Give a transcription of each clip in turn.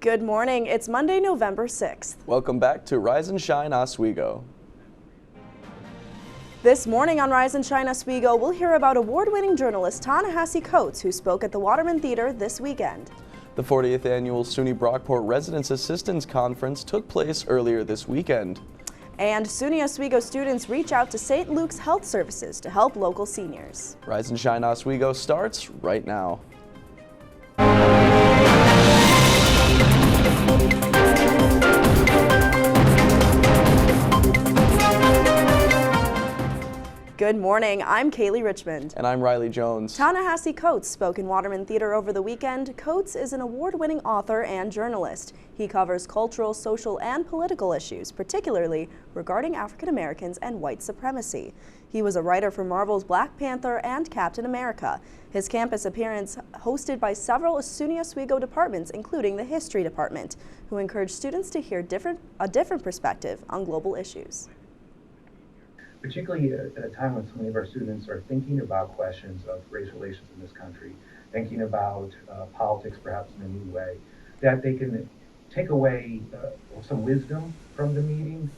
Good morning. It's Monday, November 6th. Welcome back to Rise and Shine Oswego. This morning on Rise and Shine Oswego, we'll hear about award-winning journalist Ta-Nehisi Coates, who spoke at the Waterman Theater this weekend. The 40th annual SUNY Brockport Residence Assistance Conference took place earlier this weekend. And SUNY Oswego students reach out to St. Luke's Health Services to help local seniors. Rise and Shine Oswego starts right now. Good morning, I'm Kaylee Richmond. And I'm Riley Jones. Ta-Nehisi Coates spoke in Waterman Theater over the weekend. Coates is an award-winning author and journalist. He covers cultural, social, and political issues, particularly regarding African Americans and white supremacy. He was a writer for Marvel's Black Panther and Captain America. His campus appearance hosted by several SUNY Oswego departments, including the History Department, who encouraged students to hear a different perspective on global issues. Particularly at a time when so many of our students are thinking about questions of race relations in this country, thinking about politics perhaps in a new way, that they can take away some wisdom from the meeting.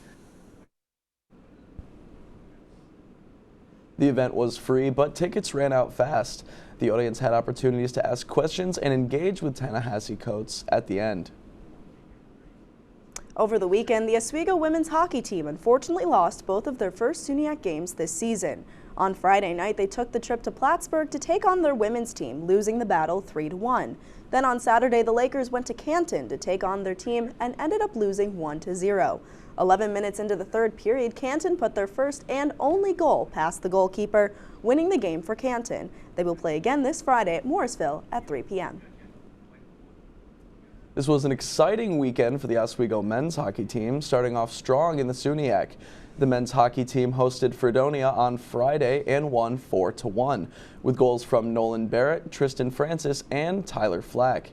The event was free, but tickets ran out fast. The audience had opportunities to ask questions and engage with Ta-Nehisi Coates at the end. Over the weekend, the Oswego women's hockey team unfortunately lost both of their first SUNYAC games this season. On Friday night, they took the trip to Plattsburgh to take on their women's team, losing the battle 3-1. Then on Saturday, the Lakers went to Canton to take on their team and ended up losing 1-0. 11 minutes into the third period, Canton put their first and only goal past the goalkeeper, winning the game for Canton. They will play again this Friday at Morrisville at 3 p.m. This was an exciting weekend for the Oswego men's hockey team, starting off strong in the SUNYAC. The men's hockey team hosted Fredonia on Friday and won 4-1, with goals from Nolan Barrett, Tristan Francis, and Tyler Flack.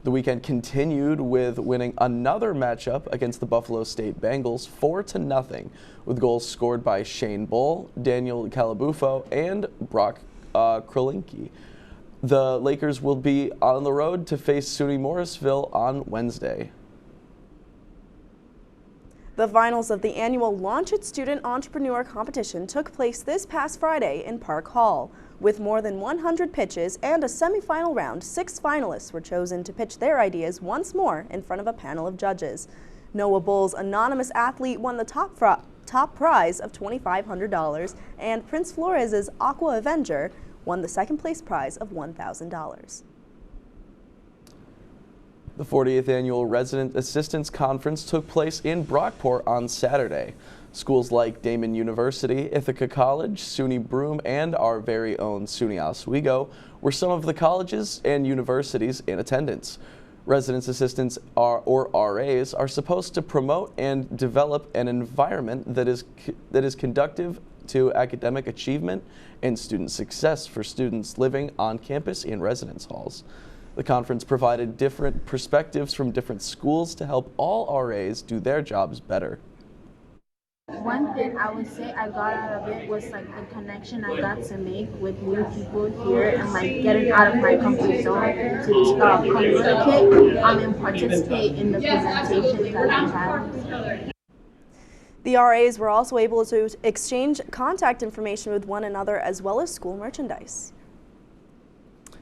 The weekend continued with winning another matchup against the Buffalo State Bengals 4-0, with goals scored by Shane Bull, Daniel Calabufo, and Brock Krolinski. The Lakers will be on the road to face SUNY Morrisville on Wednesday. The finals of the annual Launch It Student Entrepreneur Competition took place this past Friday in Park Hall. With more than 100 pitches and a semifinal round, 6 finalists were chosen to pitch their ideas once more in front of a panel of judges. Noah Bull's anonymous athlete won the top prize of $2,500, and Prince Flores's Aqua Avenger won the second place prize of $1,000. The 40th annual Resident Assistance Conference took place in Brockport on Saturday. Schools like Damon University, Ithaca College, SUNY Broome, and our very own SUNY Oswego were some of the colleges and universities in attendance. Residence assistants or RAs are supposed to promote and develop an environment that is conducive to academic achievement and student success for students living on campus in residence halls. The conference provided different perspectives from different schools to help all RAs do their jobs better. One thing I would say I got out of it was like the connection I got to make with new people here and like getting out of my comfort zone to communicate and participate in the presentations that we had. The RAs were also able to exchange contact information with one another as well as school merchandise.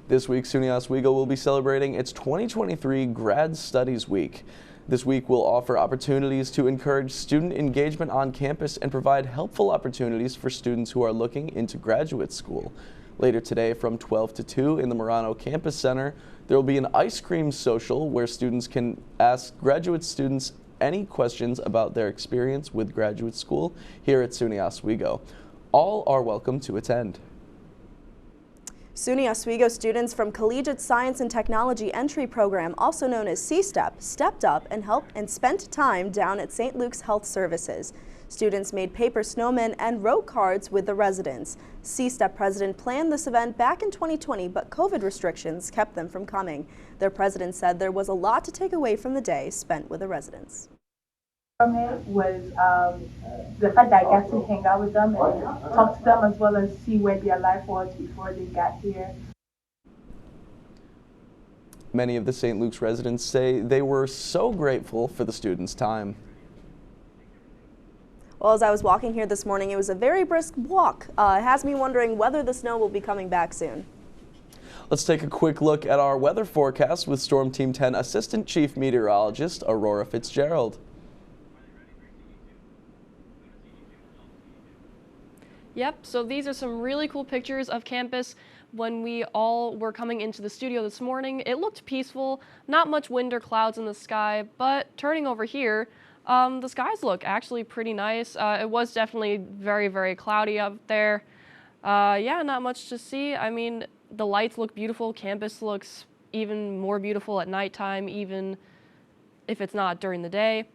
This week, SUNY Oswego will be celebrating its 2023 Grad Studies Week. This week will offer opportunities to encourage student engagement on campus and provide helpful opportunities for students who are looking into graduate school. Later today from 12 to 2 in the Marano Campus Center, there will be an ice cream social where students can ask graduate students any questions about their experience with graduate school here at SUNY Oswego. All are welcome to attend. SUNY Oswego students from Collegiate Science and Technology Entry Program, also known as C-STEP, stepped up and spent time down at St. Luke's Health Services. Students made paper snowmen and wrote cards with the residents. C-STEP president planned this event back in 2020, but COVID restrictions kept them from coming. Their president said there was a lot to take away from the day spent with the residents. From it was the fact that I got to hang out with them and talk to them as well as see where their life was before they got here. Many of the St. Luke's residents say they were so grateful for the students' time. Well, as I was walking here this morning, it was a very brisk walk. It has me wondering whether the snow will be coming back soon. Let's take a quick look at our weather forecast with Storm Team 10 Assistant Chief Meteorologist Aurora Fitzgerald. Yep, so these are some really cool pictures of campus when we all were coming into the studio this morning. It looked peaceful, not much wind or clouds in the sky, but turning over here, the skies look actually pretty nice. It was definitely very, very cloudy up there. Yeah, not much to see. I mean, the lights look beautiful. Campus looks even more beautiful at nighttime, even if it's not during the day.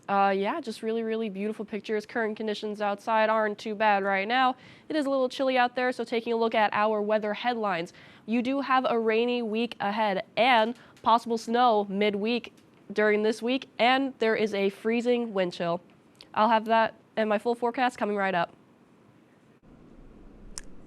Yeah, just really, really beautiful pictures. Current conditions outside aren't too bad right now. It is a little chilly out there, so taking a look at our weather headlines. You do have a rainy week ahead and possible snow midweek during this week, and there is a freezing wind chill. I'll have that and my full forecast coming right up.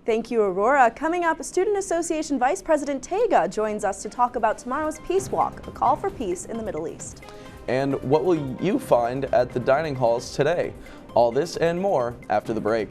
Thank you, Aurora. Coming up, Student Association Vice President Tega joins us to talk about tomorrow's Peace Walk, a call for peace in the Middle East. And what will you find at the dining halls today? All this and more after the break.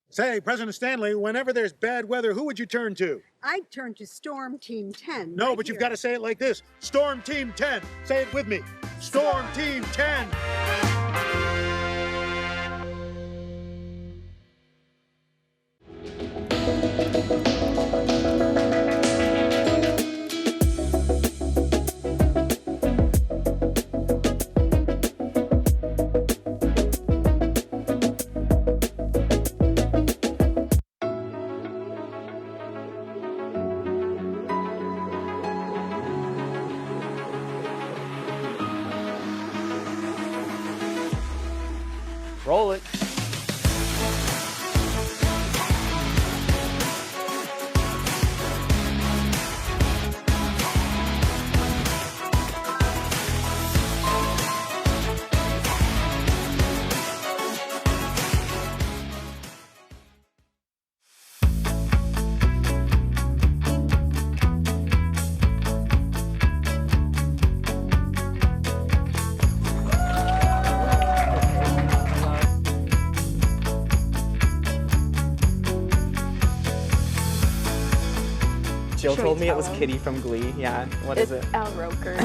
Say, President Stanley, whenever there's bad weather, who would you turn to? I'd turn to Storm Team 10. No, right but you've here. got to say it like this. Storm Team 10. Say it with me. Storm Team 10. Roll it. Jill told me it was Kitty from Glee. Yeah, what is it? Al Roker.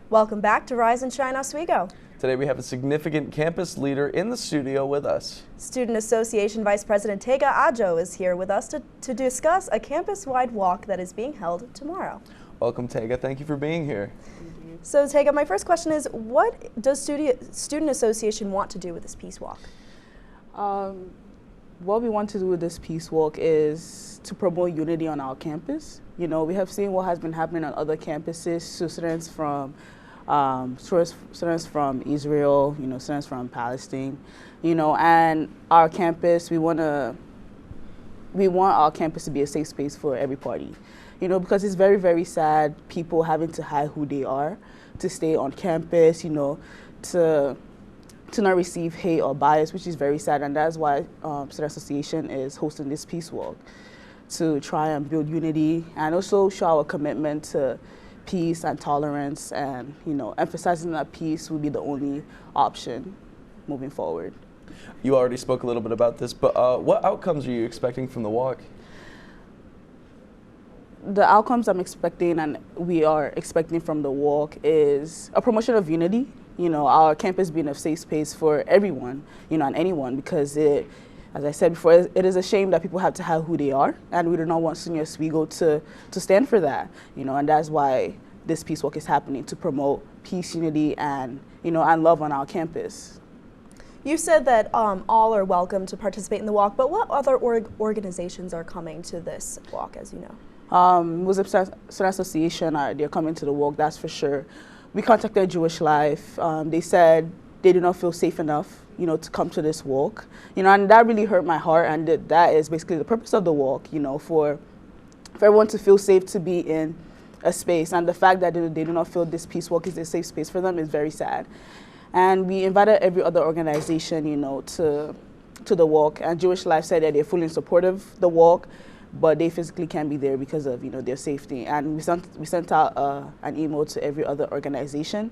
Welcome back to Rise and Shine Oswego. Today we have a significant campus leader in the studio with us. Student Association Vice President Tega Ajo is here with us to discuss a campus-wide walk that is being held tomorrow. Welcome, Tega. Thank you for being here. So, Tega, my first question is, what does Student Association want to do with this Peace Walk? What we want to do with this Peace Walk is to promote unity on our campus. You know, we have seen what has been happening on other campuses, so students from Israel, you know, students from Palestine, you know, and our campus, we want our campus to be a safe space for every party, you know, because it's very, very sad people having to hide who they are to stay on campus, you know, to not receive hate or bias, which is very sad, and that's why Student Association is hosting this Peace Walk, to try and build unity and also show our commitment to peace and tolerance, and, you know, emphasizing that peace will be the only option moving forward. You already spoke a little bit about this, but what outcomes are you expecting from the walk? The outcomes I'm expecting and we are expecting from the walk is a promotion of unity, you know, our campus being a safe space for everyone, you know, and anyone, because it, as I said before, it is a shame that people have to have who they are, and we do not want SUNY Oswego to stand for that, you know, and that's why this Peace Walk is happening, to promote peace, unity, and and love on our campus. You said that all are welcome to participate in the walk, but what other organizations are coming to this walk, as you know? Muslim Student Association, they're coming to the walk, that's for sure. We contacted Jewish Life. They said they do not feel safe enough, to come to this walk. And that really hurt my heart, and that is basically the purpose of the walk, for everyone to feel safe to be in a space. And the fact that they do not feel this peace walk is a safe space for them is very sad. And we invited every other organization, to the walk. And Jewish Life said that they're fully supportive of the walk, but they physically can't be there because of, their safety. And we sent out an email to every other organization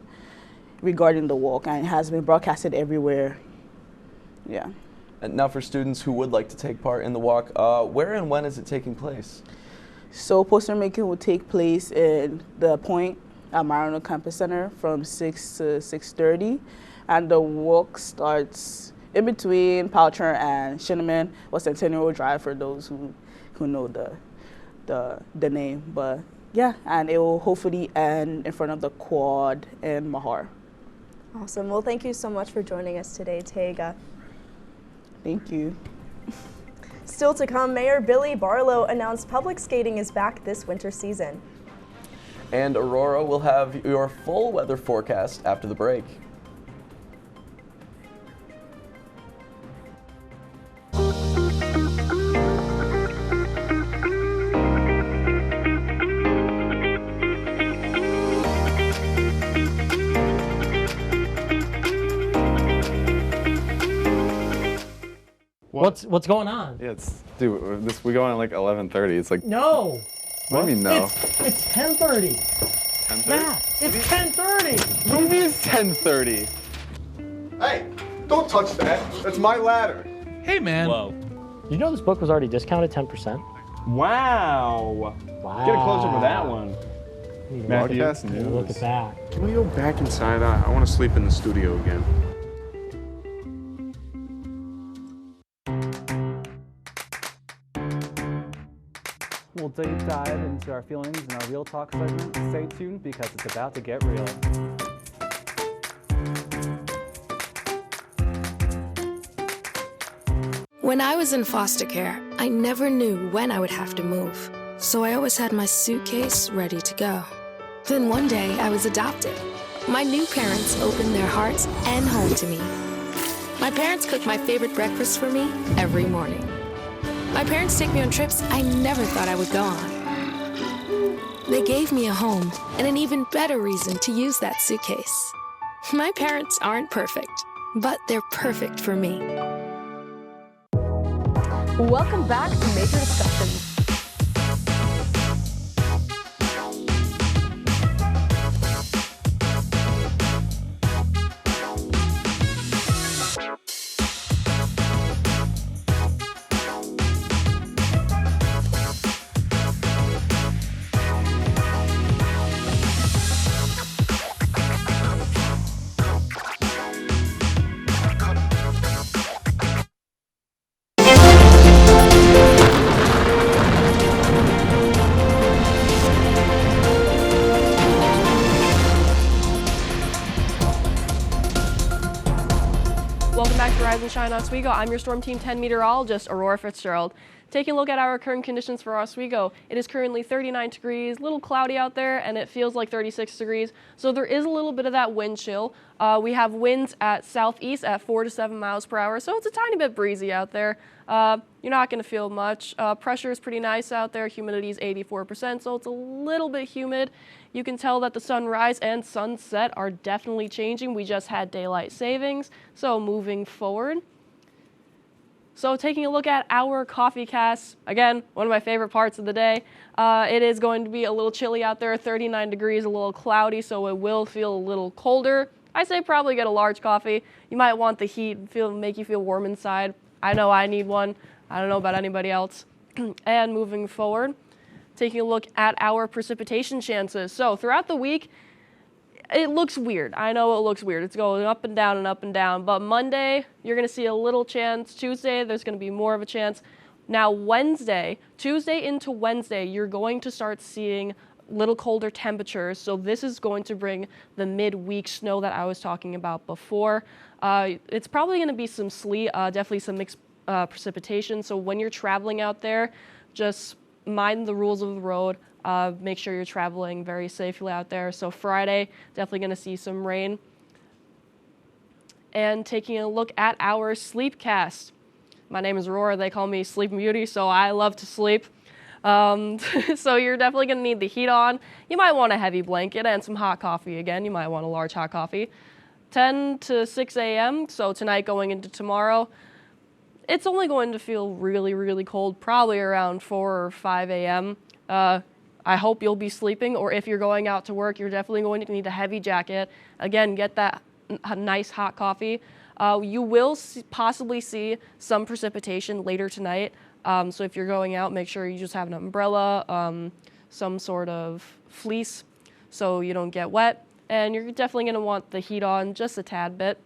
regarding the walk, and it has been broadcasted everywhere. Yeah. And now for students who would like to take part in the walk, where and when is it taking place? So poster making will take place in the Point at Marino Campus Center from 6 to 6:30, and the walk starts in between Powcher and Shinneman, or Centennial Drive for those who know the name. But yeah, and it will hopefully end in front of the Quad in Mahar. Awesome. Well, thank you so much for joining us today, Tega. Thank you. Still to come, Mayor Billy Barlow announced public skating is back this winter season. And Aurora will have your full weather forecast after the break. What's going on? Yeah, we go on at like 11:30. It's like no. What do you mean no? It's 10:30. 10:30? Yeah, it's 10:30. What do you mean it's 10:30? Hey, don't touch that. That's my ladder. Hey, man. Whoa. You know this book was already discounted 10%? Wow. Get a close up of that one. Matthew, Look at that. Can we go back inside? I want to sleep in the studio again. We'll deep dive into our feelings in our Real Talk segment. Stay tuned because it's about to get real. When I was in foster care, I never knew when I would have to move. So I always had my suitcase ready to go. Then one day I was adopted. My new parents opened their hearts and home to me. My parents cook my favorite breakfast for me every morning. My parents take me on trips I never thought I would go on. They gave me a home and an even better reason to use that suitcase. My parents aren't perfect, but they're perfect for me. Welcome back to Major Discussions. Rise and Shine Oswego. I'm your Storm Team 10 meteorologist, Aurora Fitzgerald. Taking a look at our current conditions for Oswego, it is currently 39 degrees, a little cloudy out there, and it feels like 36 degrees. So there is a little bit of that wind chill. We have winds at southeast at 4 to 7 miles per hour, so it's a tiny bit breezy out there. You're not going to feel much. Pressure is pretty nice out there. Humidity is 84%, so it's a little bit humid. You can tell that the sunrise and sunset are definitely changing. We just had daylight savings, so moving forward. So taking a look at our coffee cast, again, one of my favorite parts of the day. It is going to be a little chilly out there, 39 degrees, a little cloudy, so it will feel a little colder. I say probably get a large coffee. You might want the heat, make you feel warm inside. I know I need one. I don't know about anybody else. And moving forward, taking a look at our precipitation chances. So throughout the week, it looks weird. I know it looks weird. It's going up and down, but Monday, you're going to see a little chance. Tuesday, there's going to be more of a chance. Now Tuesday into Wednesday, you're going to start seeing little colder temperatures, so this is going to bring the midweek snow that I was talking about before. It's probably going to be some sleet, definitely some mixed precipitation, so when you're traveling out there, just mind the rules of the road. Make sure you're traveling very safely out there. So Friday, definitely going to see some rain. And taking a look at our sleepcast. My name is Aurora. They call me Sleep Beauty, so I love to sleep. So you're definitely going to need the heat on. You might want a heavy blanket and some hot coffee again. You might want a large hot coffee. 10 to 6 a.m., so tonight going into tomorrow, it's only going to feel really, really cold, probably around 4 or 5 a.m. I hope you'll be sleeping, or if you're going out to work, you're definitely going to need a heavy jacket. Again, get that nice hot coffee. You will possibly see some precipitation later tonight. So if you're going out, make sure you just have an umbrella, some sort of fleece so you don't get wet. And you're definitely going to want the heat on just a tad bit.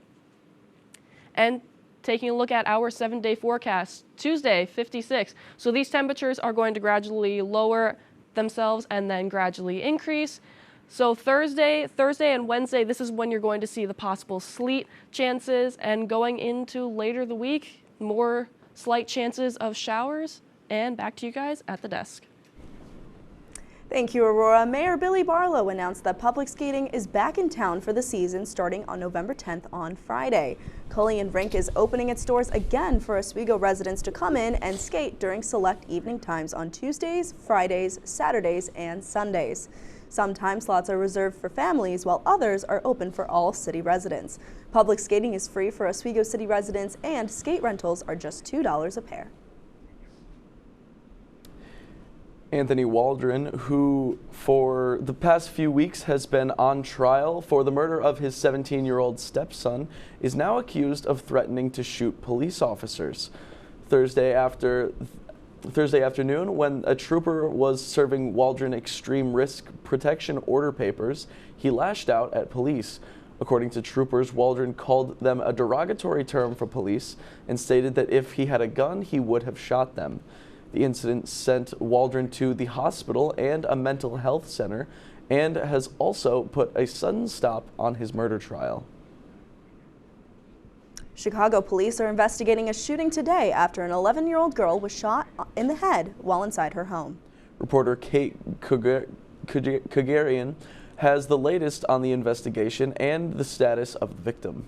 And taking a look at our 7-day forecast, Tuesday, 56. So these temperatures are going to gradually lower themselves and then gradually increase. So Thursday and Wednesday, this is when you're going to see the possible sleet chances, and going into later the week, more slight chances of showers. And back to you guys at the desk. Thank you, Aurora. Mayor Billy Barlow announced that public skating is back in town for the season starting on November 10th on Friday. Cullion Rink is opening its doors again for Oswego residents to come in and skate during select evening times on Tuesdays, Fridays, Saturdays, and Sundays. Some time slots are reserved for families, while others are open for all city residents. Public skating is free for Oswego city residents, and skate rentals are just $2 a pair. Anthony Waldron, who for the past few weeks has been on trial for the murder of his 17-year-old stepson, is now accused of threatening to shoot police officers. Thursday afternoon, when a trooper was serving Waldron extreme risk protection order papers, he lashed out at police. According to troopers, Waldron called them a derogatory term for police and stated that if he had a gun, he would have shot them. The incident sent Waldron to the hospital and a mental health center, and has also put a sudden stop on his murder trial. Chicago police are investigating a shooting today after an 11-year-old girl was shot in the head while inside her home. Reporter Kate Kagarian has the latest on the investigation and the status of the victim.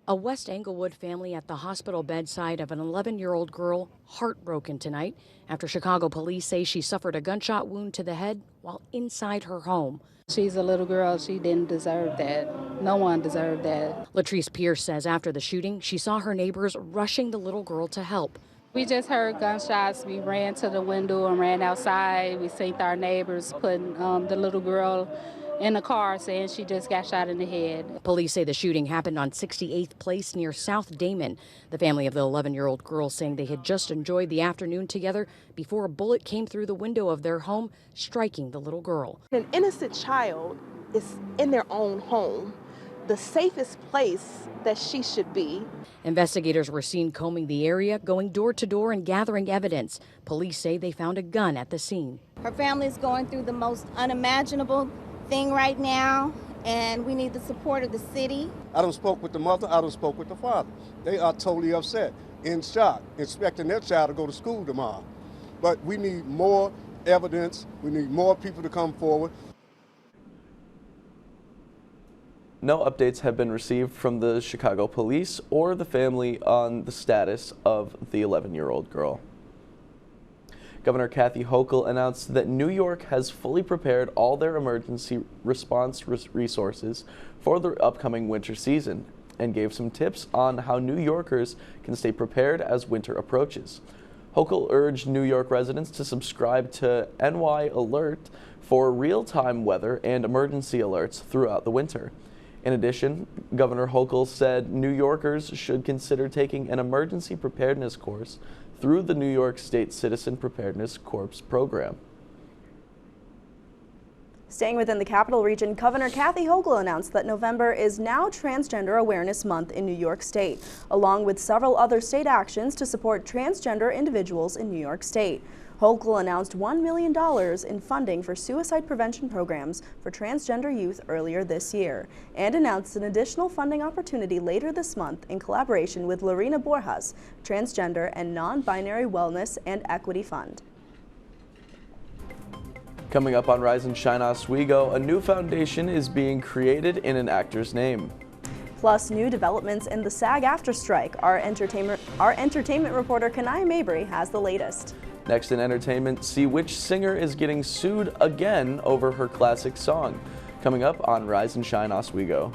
A West Englewood family at the hospital bedside of an 11-year-old girl heartbroken tonight after Chicago police say she suffered a gunshot wound to the head while inside her home. She's a little girl. She didn't deserve that. No one deserved that. Latrice Pierce says after the shooting, she saw her neighbors rushing the little girl to help. We just heard gunshots. We ran to the window and ran outside. We seen our neighbors putting the little girl in the car, saying she just got shot in the head. Police say the shooting happened on 68th Place near South Damon. The family of the 11-year-old girl saying they had just enjoyed the afternoon together before a bullet came through the window of their home, striking the little girl. An innocent child is in their own home, the safest place that she should be. Investigators were seen combing the area, going door to door and gathering evidence. Police say they found a gun at the scene. Her family is going through the most unimaginable thing right now, and we need the support of the city. I done spoke with the mother, I done spoke with the father. They are totally upset, in shock, expecting their child to go to school tomorrow. But we need more evidence, we need more people to come forward. No updates have been received from the Chicago police or the family on the status of the 11-year-old girl. Governor Kathy Hochul announced that New York has fully prepared all their emergency response resources for the upcoming winter season and gave some tips on how New Yorkers can stay prepared as winter approaches. Hochul urged New York residents to subscribe to NY Alert for real-time weather and emergency alerts throughout the winter. In addition, Governor Hochul said New Yorkers should consider taking an emergency preparedness course through the New York State Citizen Preparedness Corps program. Staying within the capital region, Governor Kathy Hochul announced that November is now Transgender Awareness Month in New York State, along with several other state actions to support transgender individuals in New York State. Hochul announced $1 million in funding for suicide prevention programs for transgender youth earlier this year, and announced an additional funding opportunity later this month in collaboration with Lorena Borjas, Transgender and Non-Binary Wellness and Equity Fund. Coming up on Rise and Shine Oswego, a new foundation is being created in an actor's name. Plus, new developments in the SAG-AFTRA strike. Our entertainment reporter Kanaya Mabry has the latest. Next in entertainment, see which singer is getting sued again over her classic song. Coming up on Rise and Shine Oswego.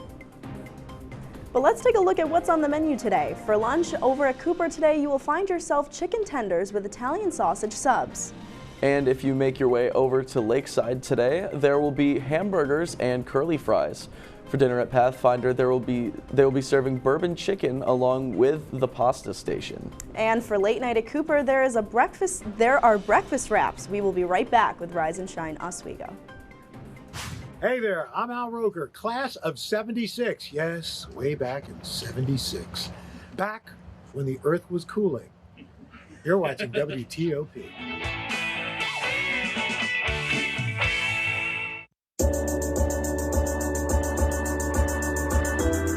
But let's take a look at what's on the menu today. For lunch over at Cooper today, you will find yourself chicken tenders with Italian sausage subs. And if you make your way over to Lakeside today, there will be hamburgers and curly fries. For dinner at Pathfinder, they will be serving bourbon chicken along with the pasta station. And for late night at Cooper, there are breakfast wraps. We will be right back with Rise and Shine Oswego. Hey there, I'm Al Roker, class of 76. Yes, way back in 76. Back when the earth was cooling. You're watching WTOP.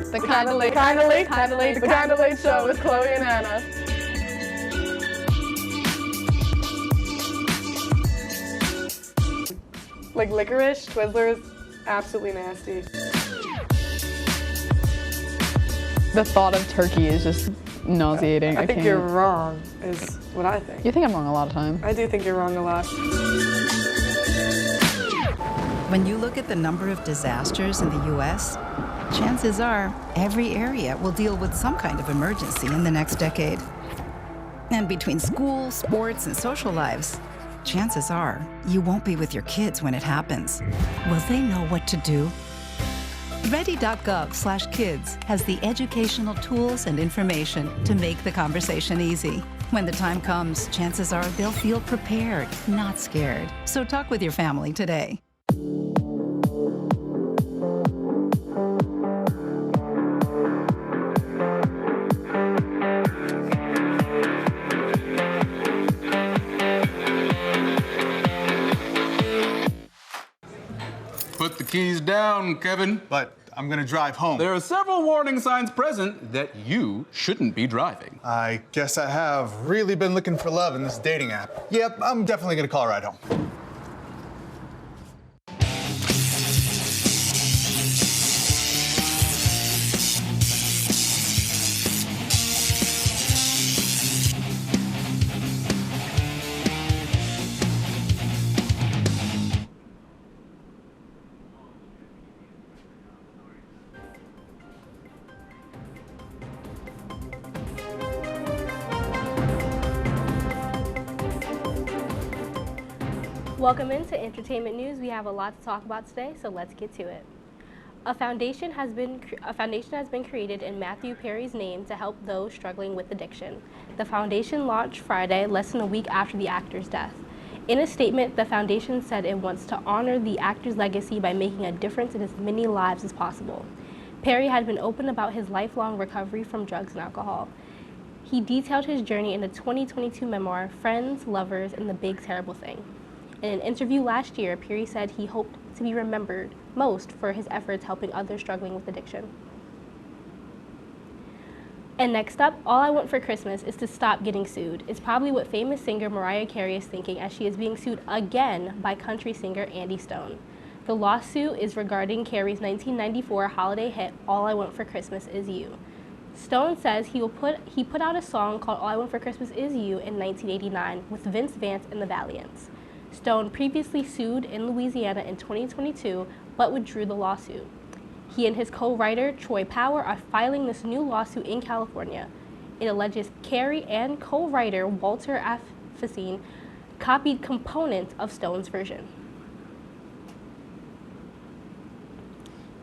The Kinda Late Show with Chloe and Anna. Like licorice, Twizzlers, absolutely nasty. The thought of turkey is just nauseating. I think you're wrong, is what I think. You think I'm wrong a lot of times. I do think you're wrong a lot. When you look at the number of disasters in the U.S., chances are every area will deal with some kind of emergency in the next decade. And between school, sports, and social lives, chances are you won't be with your kids when it happens. Will they know what to do? Ready.gov/kids has the educational tools and information to make the conversation easy. When the time comes, chances are they'll feel prepared, not scared. So talk with your family today. Put the keys down, Kevin. But I'm gonna drive home. There are several warning signs present that you shouldn't be driving. I guess I have really been looking for love in this dating app. Yep, I'm definitely gonna call a ride home. Welcome into Entertainment News. We have a lot to talk about today, so let's get to it. A foundation has been created in Matthew Perry's name to help those struggling with addiction. The foundation launched Friday, less than a week after the actor's death. In a statement, the foundation said it wants to honor the actor's legacy by making a difference in as many lives as possible. Perry had been open about his lifelong recovery from drugs and alcohol. He detailed his journey in the 2022 memoir, Friends, Lovers, and the Big Terrible Thing. In an interview last year, Perry said he hoped to be remembered most for his efforts helping others struggling with addiction. And next up, all I want for Christmas is to stop getting sued. It's probably what famous singer Mariah Carey is thinking as she is being sued again by country singer Andy Stone. The lawsuit is regarding Carey's 1994 holiday hit, All I Want for Christmas Is You. Stone says he put out a song called All I Want for Christmas Is You in 1989 with Vince Vance and the Valiants. Stone previously sued in Louisiana in 2022, but withdrew the lawsuit. He and his co-writer, Troy Power, are filing this new lawsuit in California. It alleges Carey and co-writer Walter F. Facine copied components of Stone's version.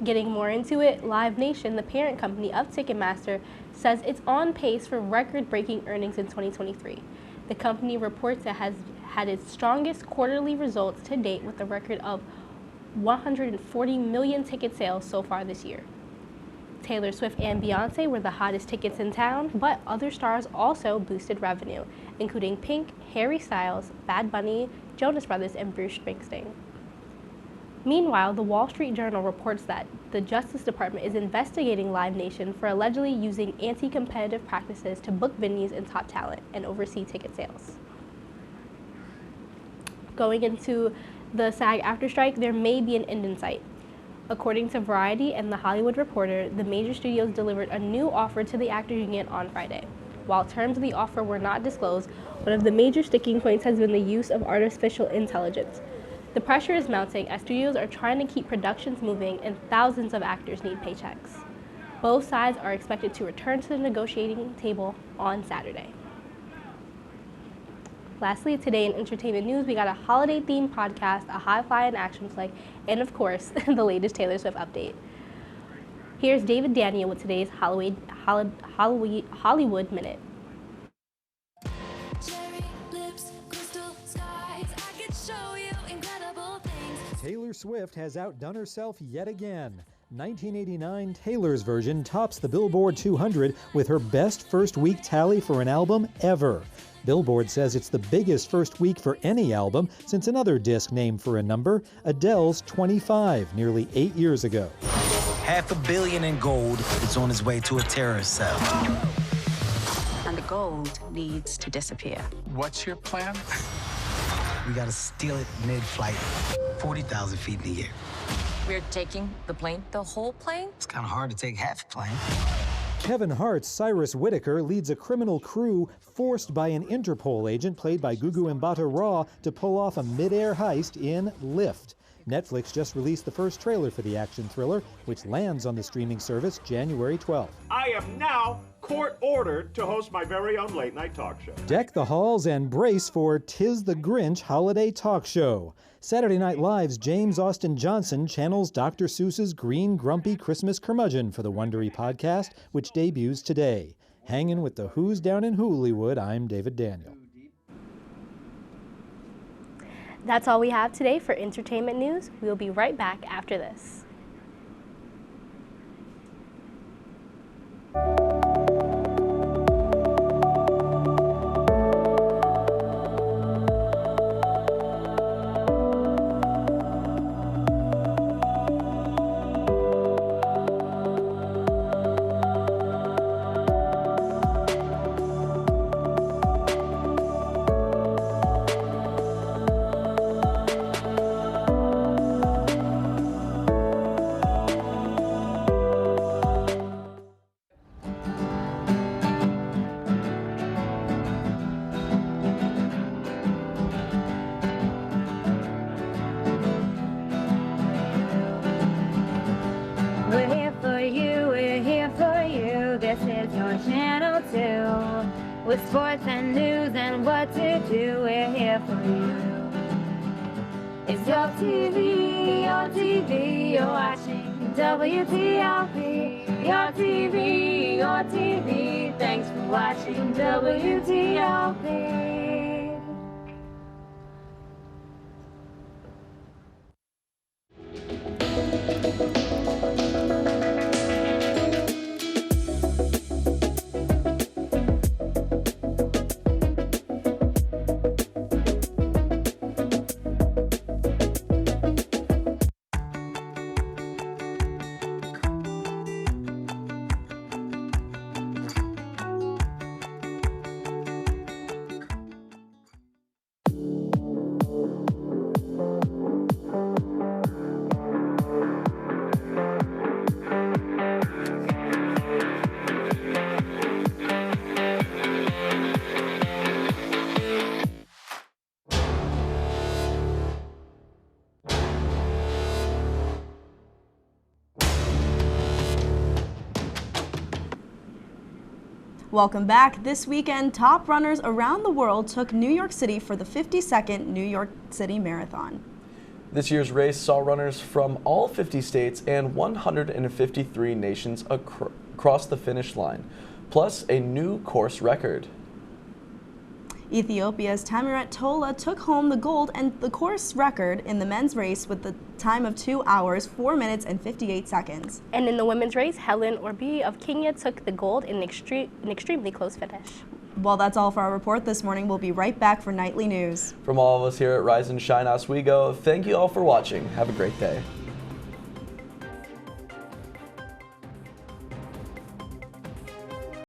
Getting more into it, Live Nation, the parent company of Ticketmaster, says it's on pace for record-breaking earnings in 2023. The company reports it has had its strongest quarterly results to date with a record of 140 million ticket sales so far this year. Taylor Swift and Beyonce were the hottest tickets in town, but other stars also boosted revenue, including Pink, Harry Styles, Bad Bunny, Jonas Brothers, and Bruce Springsteen. Meanwhile, the Wall Street Journal reports that the Justice Department is investigating Live Nation for allegedly using anti-competitive practices to book venues and top talent and oversee ticket sales. Going into the SAG-AFTRA strike, there may be an end in sight. According to Variety and The Hollywood Reporter, the major studios delivered a new offer to the actors union on Friday. While terms of the offer were not disclosed, one of the major sticking points has been the use of artificial intelligence. The pressure is mounting as studios are trying to keep productions moving and thousands of actors need paychecks. Both sides are expected to return to the negotiating table on Saturday. Lastly, today in entertainment news, we got a holiday-themed podcast, a hi-fi and action flick, and of course, the latest Taylor Swift update. Here's David Daniel with today's Hollywood Minute. Taylor Swift has outdone herself yet again. 1989 Taylor's version tops the Billboard 200 with her best first week tally for an album ever. Billboard says it's the biggest first week for any album since another disc named for a number, Adele's 25, nearly 8 years ago. $500 million in gold is on its way to a terrorist cell. And the gold needs to disappear. What's your plan? We gotta steal it mid-flight, 40,000 feet in the air. We're taking the plane, the whole plane? It's kind of hard to take half a plane. Kevin Hart's Cyrus Whitaker leads a criminal crew forced by an Interpol agent played by Gugu Mbatha-Raw to pull off a mid-air heist in Lift. Netflix just released the first trailer for the action thriller, which lands on the streaming service January 12th. I am now court-ordered to host my very own late-night talk show. Deck the halls and brace for 'Tis the Grinch holiday talk show. Saturday Night Live's James Austin Johnson channels Dr. Seuss's green, grumpy Christmas curmudgeon for the Wondery podcast, which debuts today. Hanging with the Who's down in Hollywood, I'm David Daniel. That's all we have today for entertainment news. We'll be right back after this. With sports and news and what to do, we're here for you. It's your TV, you're watching WTLP. Your TV, thanks for watching WTLP. Welcome back. This weekend, top runners around the world took New York City for the 52nd New York City Marathon. This year's race saw runners from all 50 states and 153 nations across the finish line, plus a new course record. Ethiopia's Tamirat Tola took home the gold and the course record in the men's race with the time of 2 hours, 4 minutes, and 58 seconds. And in the women's race, Helen Orbi of Kenya took the gold in an extremely close finish. Well, that's all for our report this morning. We'll be right back for nightly news. From all of us here at Rise and Shine Oswego, thank you all for watching. Have a great day.